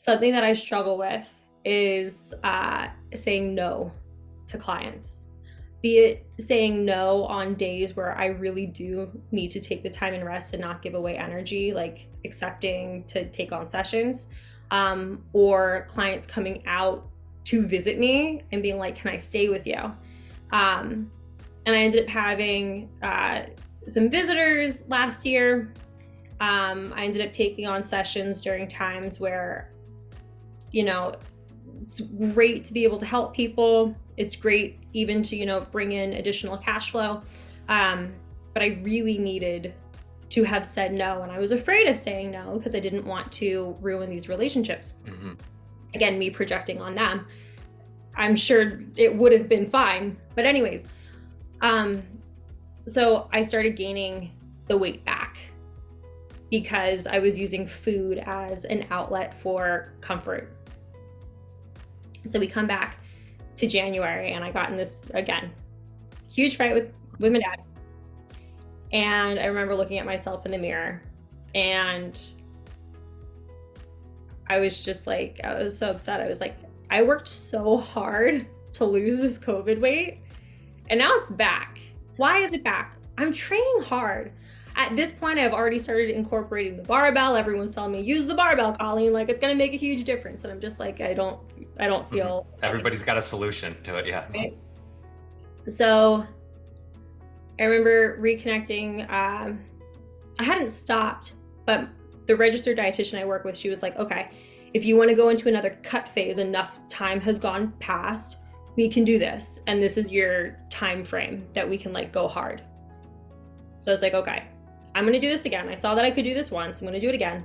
Something that I struggle with is saying no to clients, be it saying no on days where I really do need to take the time and rest and not give away energy, like accepting to take on sessions, or clients coming out to visit me and being like, can I stay with you? And I ended up having some visitors last year. I ended up taking on sessions during times where, it's great to be able to help people. It's great even to, bring in additional cash flow. But I really needed to have said no. And I was afraid of saying no because I didn't want to ruin these relationships. Mm-hmm. Again, me projecting on them. I'm sure it would have been fine. But anyways, so I started gaining the weight back because I was using food as an outlet for comfort. So we come back to January and I got in this, again, huge fight with my dad. And I remember looking at myself in the mirror and I was just like, I was so upset. I was like, I worked so hard to lose this COVID weight and now it's back. Why is it back? I'm training hard. At this point, I've already started incorporating the barbell. Everyone's telling me, use the barbell, Colleen, like it's gonna make a huge difference. And I'm just like, I don't feel. Everybody's got a solution to it, yeah. Right? So I remember reconnecting. I hadn't stopped, but the registered dietitian I work with, she was like, okay, if you wanna go into another cut phase, enough time has gone past, we can do this. And this is your time frame that we can like go hard. So I was like, okay, I'm gonna do this again. I saw that I could do this once, I'm gonna do it again.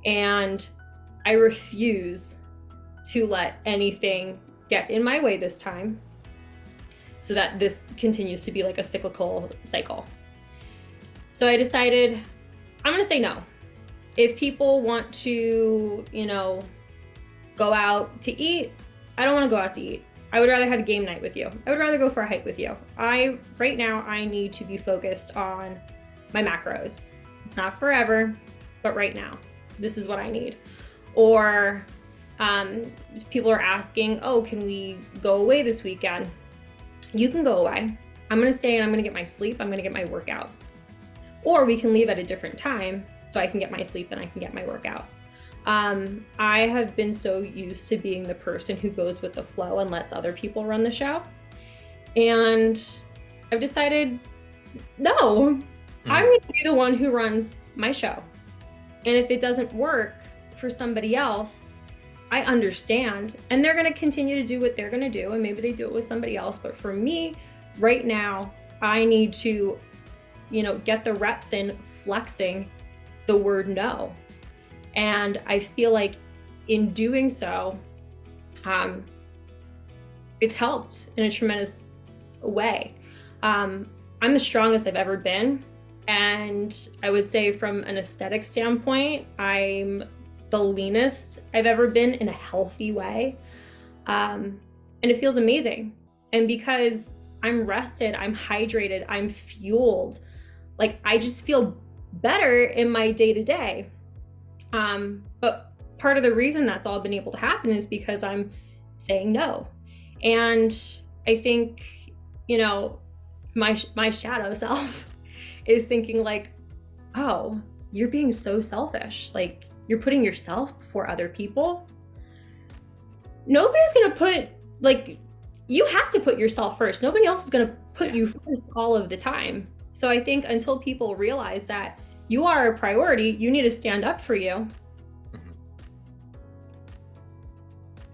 And I refuse to let anything get in my way this time so that this continues to be like a cyclical cycle. So I decided I'm gonna say no. If people want to, go out to eat, I don't wanna go out to eat. I would rather have a game night with you. I would rather go for a hike with you. Right now, I need to be focused on my macros. It's not forever, but right now, this is what I need. Or if people are asking, oh, can we go away this weekend? You can go away. I'm gonna stay and I'm gonna get my sleep. I'm gonna get my workout. Or we can leave at a different time so I can get my sleep and I can get my workout. I have been so used to being the person who goes with the flow and lets other people run the show. And I've decided, no, I'm going to be the one who runs my show. And if it doesn't work for somebody else, I understand. And they're going to continue to do what they're going to do. And maybe they do it with somebody else. But for me, right now, I need to, get the reps in flexing the word no. And I feel like in doing so, it's helped in a tremendous way. I'm the strongest I've ever been. And I would say from an aesthetic standpoint, I'm the leanest I've ever been in a healthy way. And it feels amazing. And because I'm rested, I'm hydrated, I'm fueled, like I just feel better in my day-to-day. But part of the reason that's all been able to happen is because I'm saying no. And I think, my shadow self is thinking like, oh, you're being so selfish. Like you're putting yourself before other people. Nobody's going to you have to put yourself first. Nobody else is going to put you first all of the time. So I think until people realize that you are a priority, you need to stand up for you.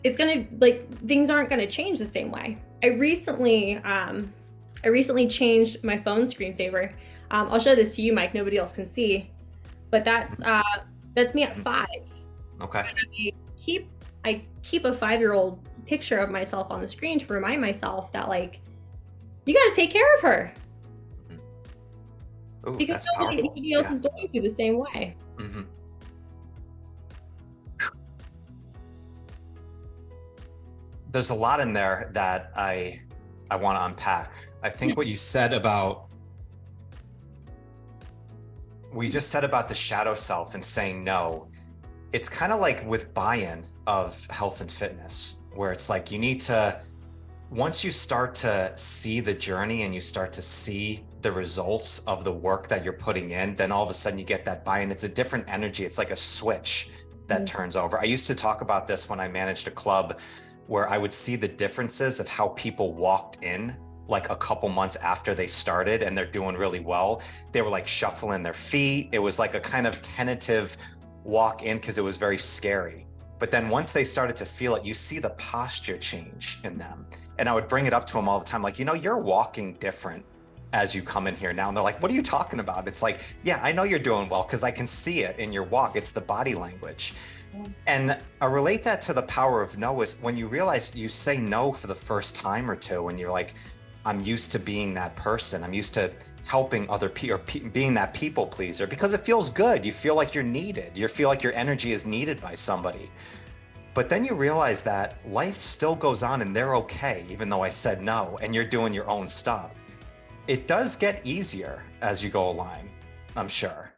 It's things aren't gonna change the same way. I recently changed my phone screensaver. I'll show this to you, Mike. Nobody else can see, but that's me at 5. Okay. And I keep a 5-year-old picture of myself on the screen to remind myself that you got to take care of her. Ooh, because nobody else is going through the same way. Mm-hmm. There's a lot in there that I want to unpack. I think what you said about the shadow self and saying no it's kind of like with buy-in of health and fitness, where it's like you need to, once you start to see the journey and you start to see the results of the work that you're putting in, then all of a sudden you get that buy-in. It's a different energy. It's like a switch that turns over. I used to talk about this when I managed a club, where I would see the differences of how people walked in like a couple months after they started and they're doing really well. They were like shuffling their feet. It was like a kind of tentative walk in because it was very scary. But then once they started to feel it, you see the posture change in them. And I would bring it up to them all the time, like, you're walking different as you come in here now. And they're like, what are you talking about? It's like, yeah, I know you're doing well because I can see it in your walk. It's the body language. And I relate that to the power of no, is when you realize you say no for the first time or two, and you're like, I'm used to being that person. I'm used to helping other people, or being that people pleaser, because it feels good. You feel like you're needed. You feel like your energy is needed by somebody. But then you realize that life still goes on and they're okay, even though I said no, and you're doing your own stuff. It does get easier as you go along, I'm sure.